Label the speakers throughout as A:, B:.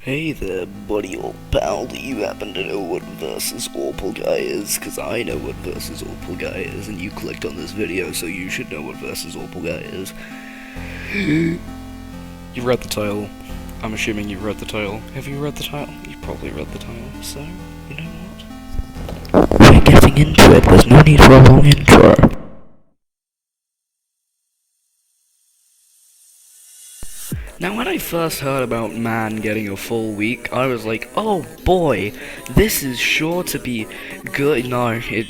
A: Hey there, buddy old pal, do you happen to know what versus Ourple guy is? Cause I know what versus Ourple guy is, and you clicked on this video, so you should know what versus Ourple guy is. You've read the title. I'm assuming you've read the title. Have you read the title? You've probably read the title, so, you know what? We're getting into it, there's no need for a long intro. Now, when I first heard about Man getting a full week, I was like, oh boy, this is sure to be good. No, it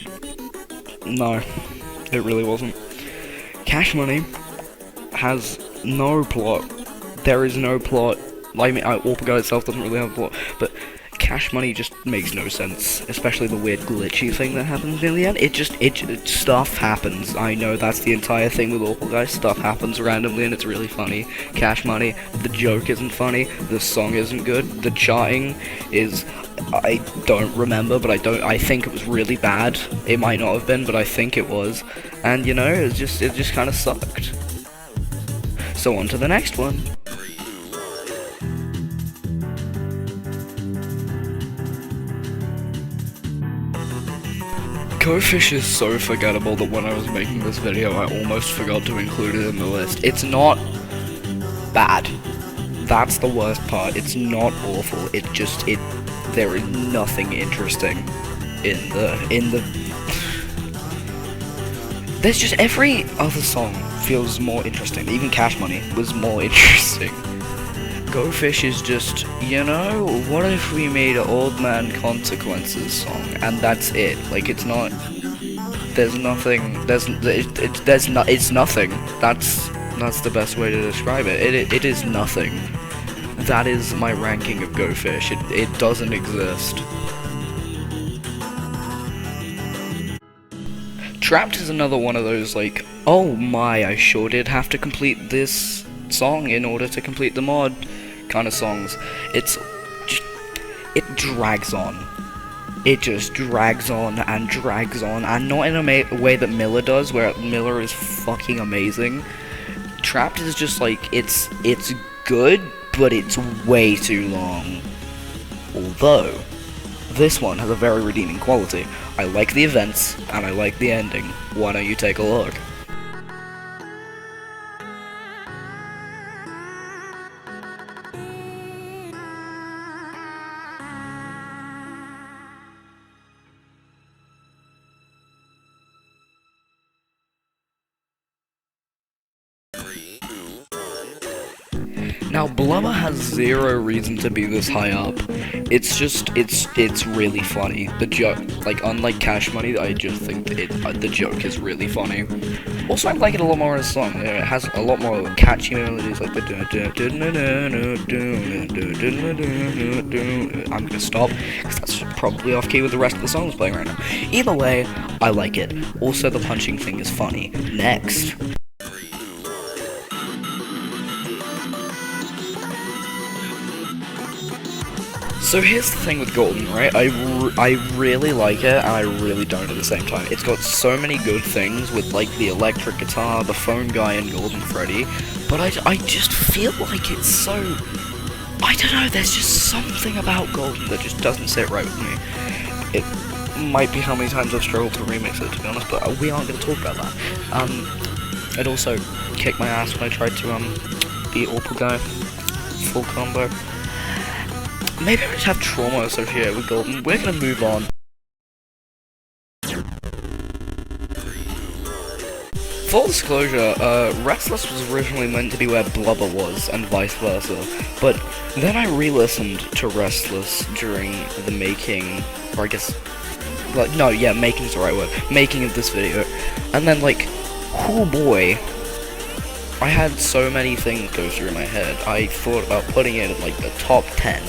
A: really wasn't. Cash Money has no plot. There is no plot. I mean, Ourple Guy itself doesn't really have a plot, but Cash Money just makes no sense, especially the weird glitchy thing that happens in the end. Stuff happens. I know that's the entire thing with Ourple Guy. Stuff happens randomly and it's really funny. Cash Money, the joke isn't funny, the song isn't good, the charting is, I don't remember, but I think it was really bad. It might not have been, but I think it was. And you know, it just kind of sucked. So on to the next one. Go Fish is so forgettable that when I was making this video, I almost forgot to include it in the list. It's not bad. That's the worst part. It's not awful. There is nothing interesting in the. There's just every other song feels more interesting. Even Cash Money was more interesting. Go Fish is just, you know, what if we made an Old Man Consequences song, and that's it. Like, it's not, there's nothing, it's nothing. That's the best way to describe it. It is nothing. That is my ranking of Go Fish. It doesn't exist. Trapped is another one of those, like, oh my, I sure did have to complete this song in order to complete the mod kind of songs. It drags on. It just drags on, and not in a way that Miller does, where Miller is fucking amazing. Trapped is just like, it's good, but it's way too long. Although, this one has a very redeeming quality. I like the events, and I like the ending. Why don't you take a look? Now, Blubber has zero reason to be this high up. It's really funny. The joke, like, unlike Cash Money, I just think the joke is really funny. Also, I like it a lot more in a song. It has a lot more catchy melodies, like the I'm gonna stop, because that's probably off key with the rest of the songs playing right now. Either way, I like it. Also, the punching thing is funny. Next. So here's the thing with Golden, right? I really like it, and I really don't at the same time. It's got so many good things with, like, the electric guitar, the phone guy, and Golden Freddy, but I just feel like it's so, I don't know, there's just something about Golden that just doesn't sit right with me. It might be how many times I've struggled to remix it, to be honest, but we aren't going to talk about that. It also kicked my ass when I tried to, beat Ourple Guy, full combo. Maybe I just have trauma associated with Golden. We're gonna move on. Full disclosure, Restless was originally meant to be where Blubber was, and vice versa. But then I re-listened to Restless during the making, or I guess, like, no, yeah, making's the right word, making of this video. And then, like, oh boy, I had so many things go through my head. I thought about putting it in, like, the top 10.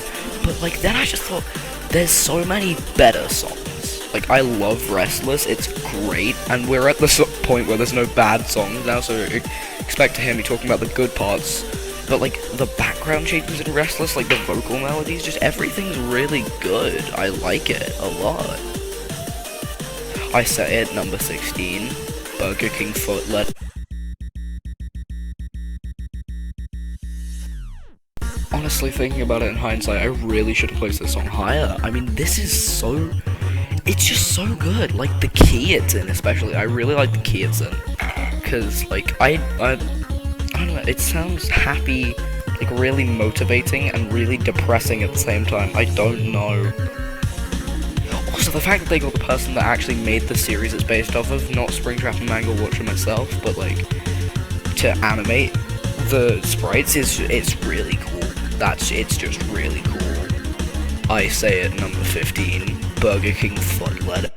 A: But, like, then I just thought, there's so many better songs. Like, I love Restless, it's great, and we're at the point where there's no bad songs now, so expect to hear me talking about the good parts. But, like, the background changes in Restless, like, the vocal melodies, just everything's really good. I like it a lot. I set it number 16, Burger King Footlet. honestly, thinking about it in hindsight, I really should have placed this song higher. I mean, this is so... It's just so good. Like, the key it's in, especially. I really like the key it's in. Because, like, I don't know, it sounds happy, like, really motivating and really depressing at the same time. I don't know. Also, the fact that they got the person that actually made the series it's based off of, not Springtrap and Mango Watcher myself, but, like, to animate the sprites it's really cool. It's just really cool. I say it, number 15, Burger King foot letter.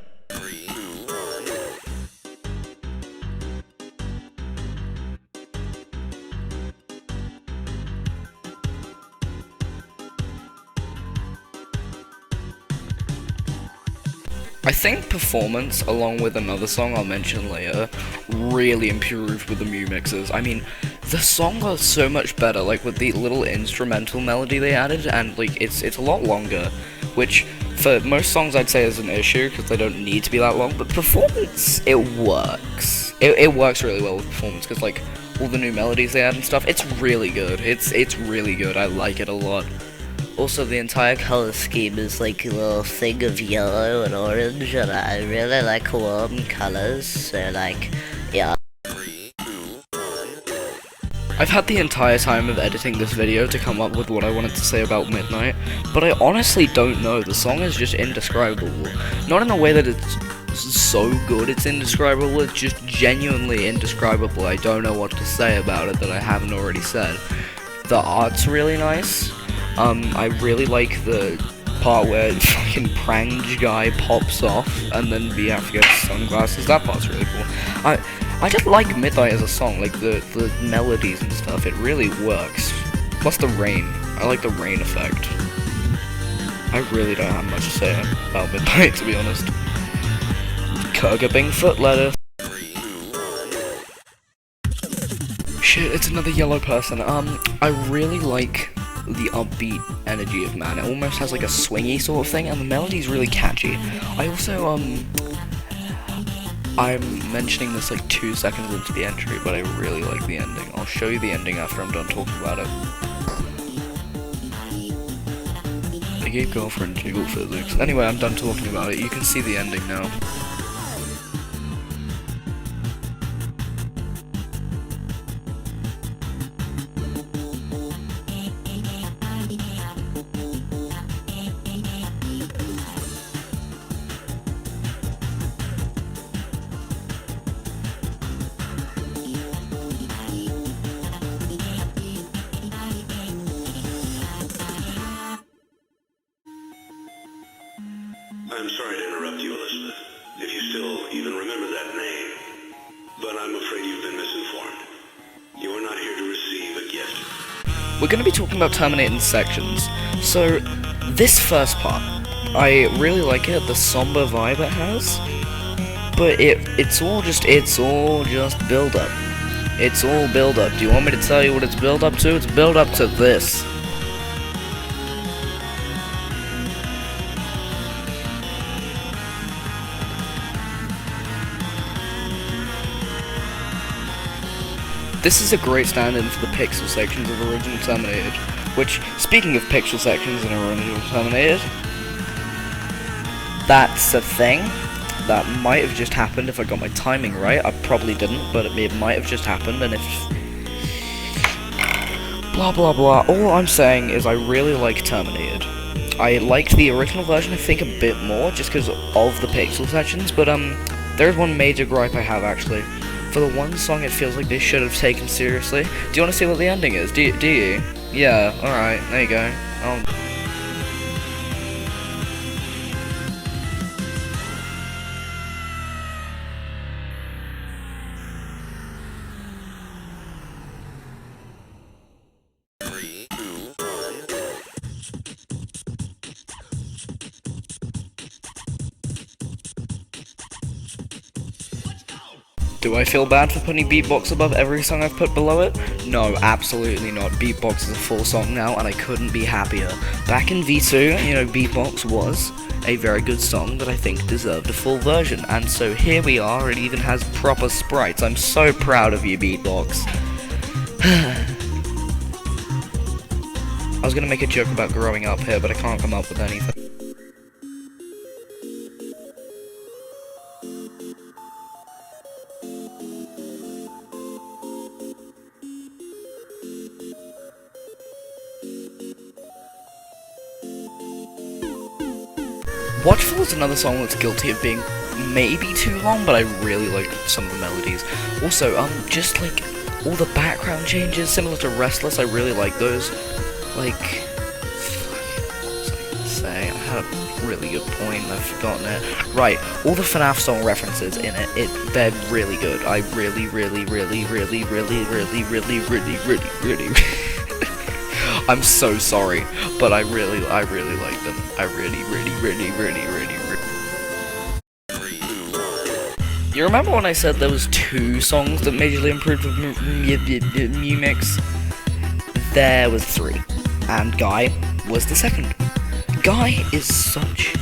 A: I think Performance, along with another song I'll mention later, really improved with the Mew mixes. I mean, the song got so much better, like with the little instrumental melody they added, and like it's a lot longer, which for most songs I'd say is an issue because they don't need to be that long. But Performance, it works. It works really well with Performance because like all the new melodies they add and stuff. It's really good. It's really good. I like it a lot. Also, the entire color scheme is like a little thing of yellow and orange, and I really like warm colors, so like, yeah. I've had the entire time of editing this video to come up with what I wanted to say about Midnight, but I honestly don't know. The song is just indescribable. Not in a way that it's so good it's indescribable, it's just genuinely indescribable. I don't know what to say about it that I haven't already said. The art's really nice. I really like the part where fucking Prange guy pops off and then BF gets sunglasses. That part's really cool. I just like Midnight as a song, like the melodies and stuff, it really works. Plus the rain. I like the rain effect. I really don't have much to say about Midnight, to be honest. Kurgabing foot letter. Shit, it's another yellow person. I really like the upbeat energy of Man. It almost has like a swingy sort of thing, and the melody's really catchy. I also, I'm mentioning this like 2 seconds into the entry, but I really like the ending. I'll show you the ending after I'm done talking about it. I gave girlfriend jiggle physics. Anyway, I'm done talking about it. You can see the ending now.
B: I'm sorry to interrupt you, Elizabeth, if you still even remember that name. But I'm afraid you've been misinformed. You are not here to receive a gift.
A: We're going to be talking about terminating sections. So, this first part, I really like it, the somber vibe it has. But it's all just build up. It's all build up. Do you want me to tell you what it's build up to? It's build up to this. This is a great stand-in for the pixel sections of Original Terminated, which, speaking of pixel sections in Original Terminated, that's a thing that might have just happened if I got my timing right. I probably didn't, but it might have just happened, and if... blah blah blah. All I'm saying is I really like Terminated. I liked the original version, I think, a bit more, just because of the pixel sections, but there's one major gripe I have, actually. For the one song it feels like they should have taken seriously. Do you want to see what the ending is? Do you? Yeah, alright, there you go. Do I feel bad for putting Beatbox above every song I've put below it? No, absolutely not. Beatbox is a full song now, and I couldn't be happier. Back in V2, you know, Beatbox was a very good song that I think deserved a full version, and so here we are, it even has proper sprites. I'm so proud of you, Beatbox. I was gonna make a joke about growing up here, but I can't come up with anything. Watchful is another song that's guilty of being maybe too long, but I really like some of the melodies. Also, just like all the background changes, similar to Restless, I really like those. Like, what was I gonna say? I had a really good point and I've forgotten it. Right, all the FNAF song references in it, they're really good. I really I'm so sorry, but I really like them. I really. You remember when I said there was 2 songs that majorly improved with Mew Mix? There was 3, and Guy was the second. Guy is such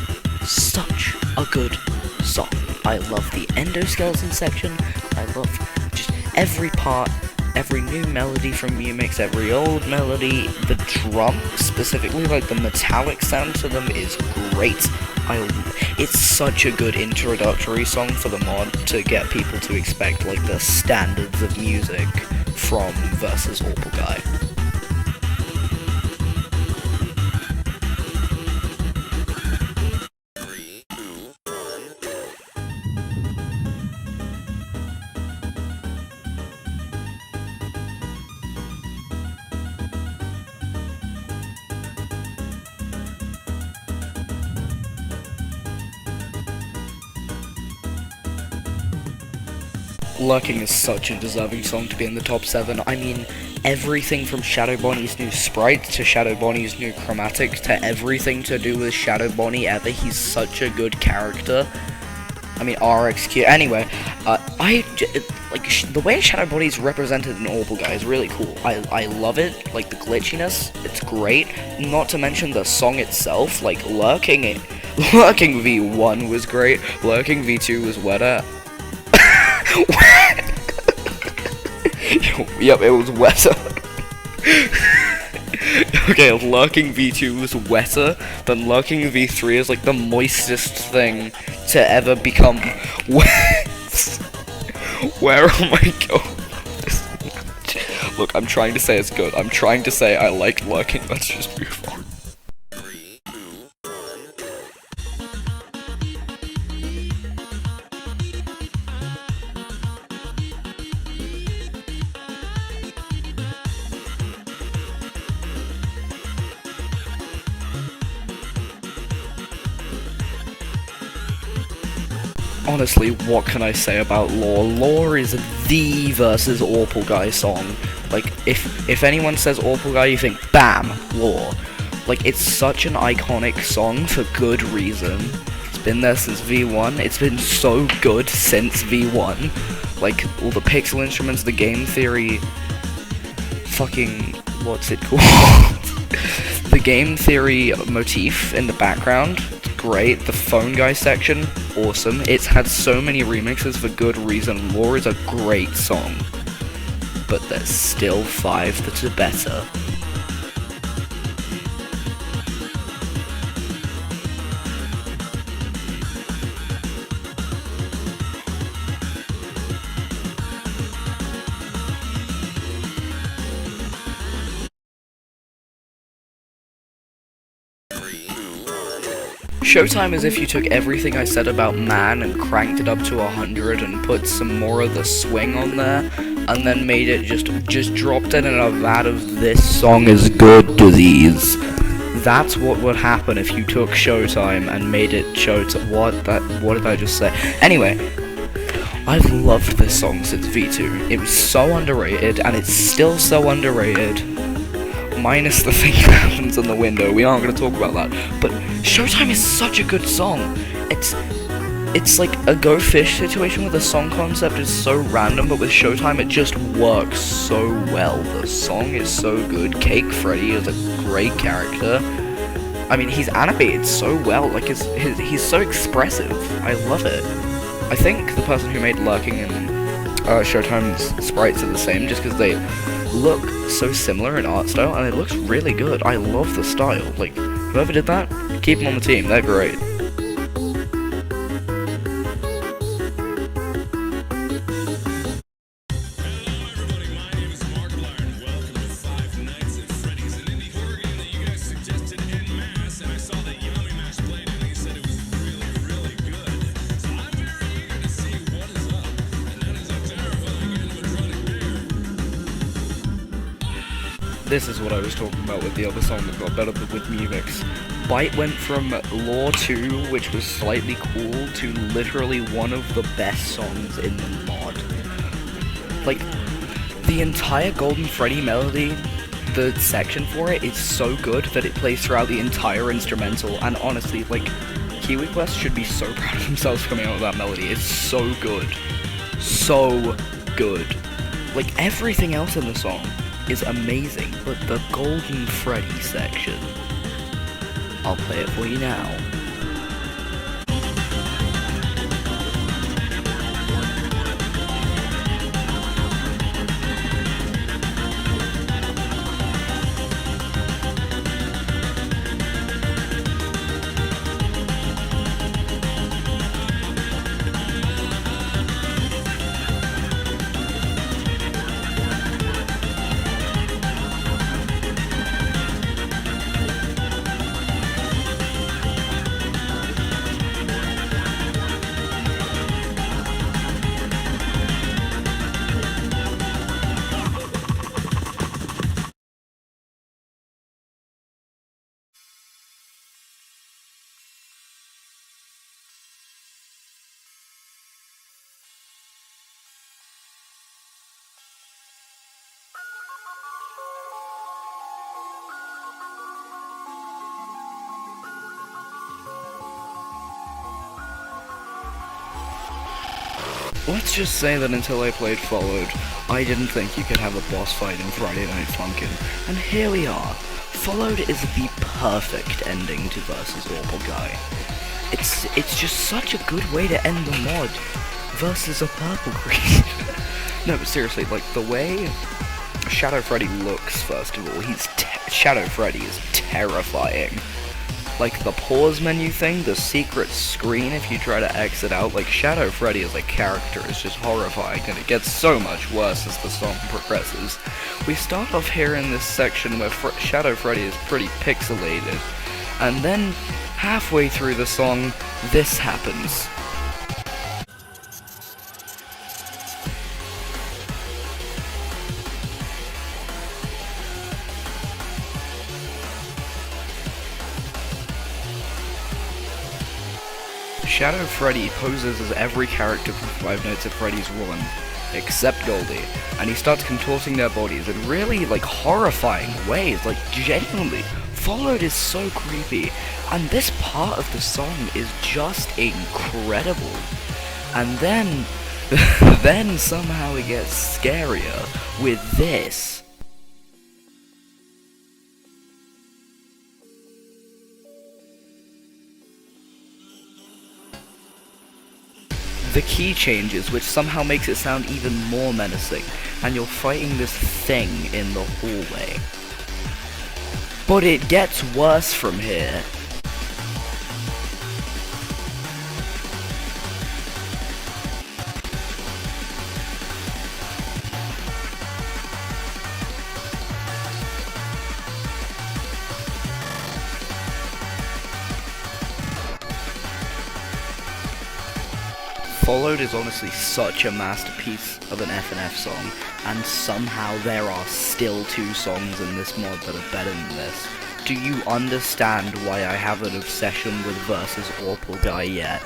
A: a good song. I love the endoskeleton section. I love just every part. Every new melody from Mew Mix, every old melody, the drum, specifically, like the metallic sound to them is great. It's such a good introductory song for the mod to get people to expect, like, the standards of music from versus Ourple Guy. Lurking is such a deserving song to be in the top 7. I mean, everything from Shadow Bonnie's new sprite to Shadow Bonnie's new chromatic to everything to do with Shadow Bonnie ever. He's such a good character. I mean, RXQ. Anyway, the way Shadow Bonnie's represented in Ourple Guy is really cool. I love it. Like, the glitchiness, it's great. Not to mention the song itself. Like, Lurking V1 was great. Lurking V2 was wetter. Yep, it was wetter. Okay, Lurking V2 was wetter, then Lurking V3 is like the moistest thing to ever become wet. Where am I going? Look, I'm trying to say it's good. I'm trying to say I like Lurking. Let's just move on. Honestly, what can I say about Lore? Lore is the versus Ourple Guy song. Like, if anyone says Ourple Guy, you think, bam, Lore. Like, it's such an iconic song for good reason. It's been there since V1. It's been so good since V1. Like, all the pixel instruments, the game theory, fucking, what's it called? The game theory motif in the background, great. The phone guy section, awesome. It's had so many remixes for good reason. Lore is a great song, but there's still 5 that are better. Showtime is if you took everything I said about Man and cranked it up to 100 and put some more of the swing on there, and then made it just dropped it in a vat of "this song is good" disease. That's what would happen if you took Showtime and made it what did I just say? Anyway, I've loved this song since V2. It was so underrated, and it's still so underrated. Minus the thing that happens in the window, we aren't going to talk about that. But Showtime is such a good song. It's like a Go Fish situation where the song concept is so random, but with Showtime it just works so well. The song is so good. Cake Freddy is a great character. I mean, he's animated so well. Like, he's so expressive. I love it. I think the person who made Lurking and Showtime's sprites are the same, just because they look so similar in art style, and it looks really good. I love the style. Like, whoever did that, keep them on the team. They're great. This is what I was talking about with the other song that got better with Muvix. Bite went from Law 2, which was slightly cool, to literally one of the best songs in the mod. Like, the entire Golden Freddy melody, the section for it is so good that it plays throughout the entire instrumental, and honestly, like, Kiwi Quest should be so proud of themselves for coming out with that melody. It's so good. So good. Like, everything else in the song is amazing, but the Golden Freddy section, I'll play it for you now. Let's just say that until I played Followed, I didn't think you could have a boss fight in Friday Night Funkin', and here we are. Followed is the perfect ending to versus Ourple Guy. It's just such a good way to end the mod versus a purple green. No, but seriously, like, the way Shadow Freddy looks, first of all, Shadow Freddy is terrifying. Like, the pause menu thing, the secret screen if you try to exit out, like, Shadow Freddy as a character is just horrifying, and it gets so much worse as the song progresses. We start off here in this section where Shadow Freddy is pretty pixelated, and then, halfway through the song, this happens. Shadow Freddy poses as every character from Five Nights at Freddy's Run, except Goldie, and he starts contorting their bodies in really, like, horrifying ways, like, genuinely. Followed is so creepy, and this part of the song is just incredible. And then, then somehow it gets scarier with this. The key changes, which somehow makes it sound even more menacing, and you're fighting this thing in the hallway. But it gets worse from here. Followed is honestly such a masterpiece of an FNF song, and somehow there are still 2 songs in this mod that are better than this. Do you understand why I have an obsession with versus Ourple Guy yet?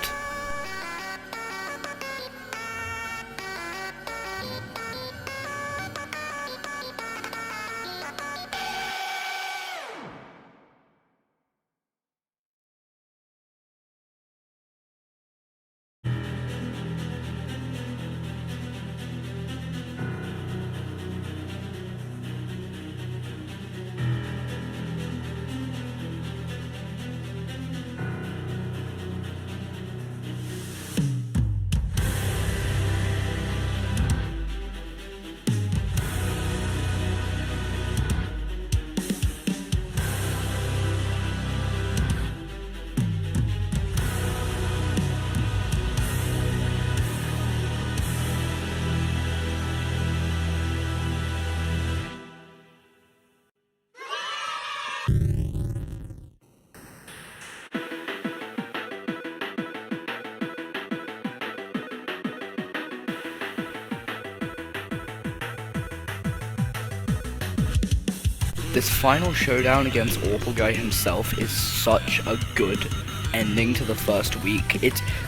A: this final showdown against Ourple Guy himself is such a good ending to the first week.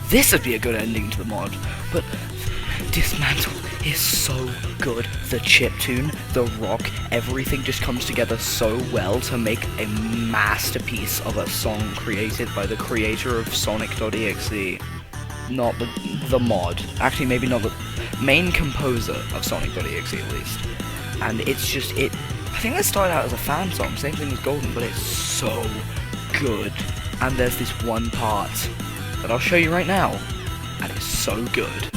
A: This would be a good ending to the mod, but Dismantle is so good. The chiptune, the rock, everything just comes together so well to make a masterpiece of a song created by the creator of Sonic.exe. Not the mod. Actually, maybe not the main composer of Sonic.exe at least. And it's just, I think that started out as a fan song, same thing as Golden, but it's so good. And there's this one part that I'll show you right now, and it's so good.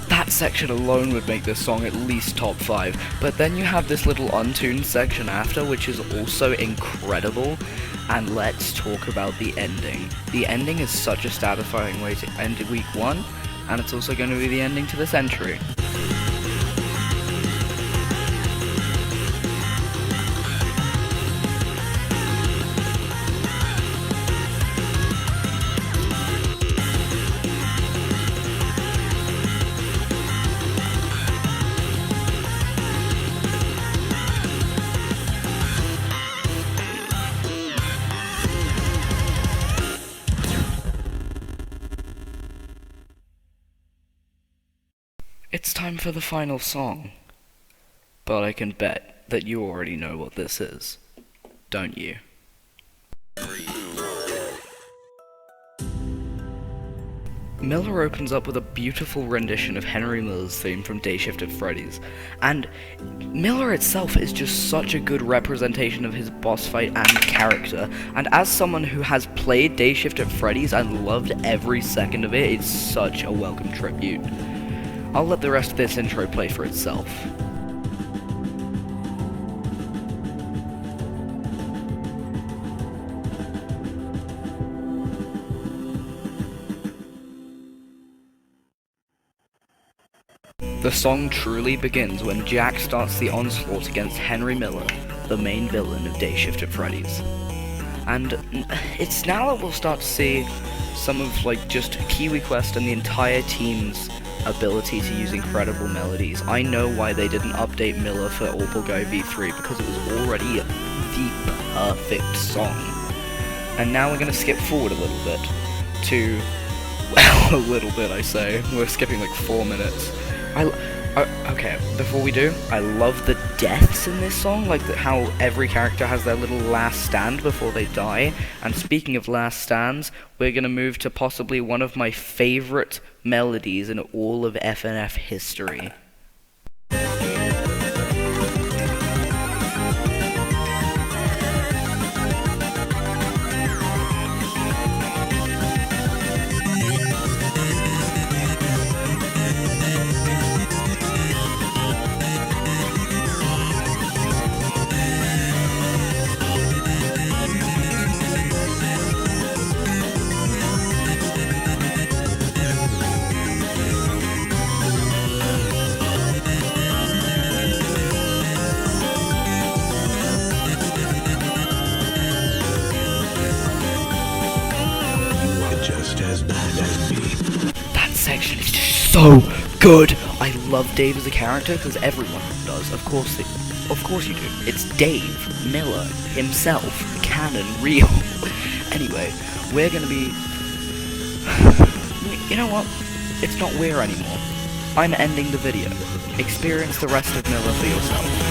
A: That section alone would make this song at least top 5, but then you have this little untuned section after, which is also incredible, and let's talk about the ending. The ending is such a satisfying way to end week 1, and it's also going to be the ending to this entry. It's time for the final song, but I can bet that you already know what this is, don't you? Miller opens up with a beautiful rendition of Henry Miller's theme from Day Shift at Freddy's, and Miller itself is just such a good representation of his boss fight and character, and as someone who has played Day Shift at Freddy's and loved every second of it, it's such a welcome tribute. I'll let the rest of this intro play for itself. The song truly begins when Jack starts the onslaught against Henry Miller, the main villain of Day Shift at Freddy's. And it's now that we'll start to see some of just Kiwi Quest and the entire team's ability to use incredible melodies. I know why they didn't update Miller for Ourple Guy V3, because it was already the perfect song. And now we're going to skip forward a little bit to, well, a little bit I say, we're skipping like 4 minutes. Okay, before we do, I love the deaths in this song, like how every character has their little last stand before they die. And speaking of last stands, we're gonna move to possibly one of my favorite melodies in all of FNF history. That section is just so good. I love Dave as a character because everyone does. Of course you do. It's Dave Miller himself, canon, real. Anyway, we're gonna be. You know what? It's not we're anymore. I'm ending the video. Experience the rest of Miller for yourself.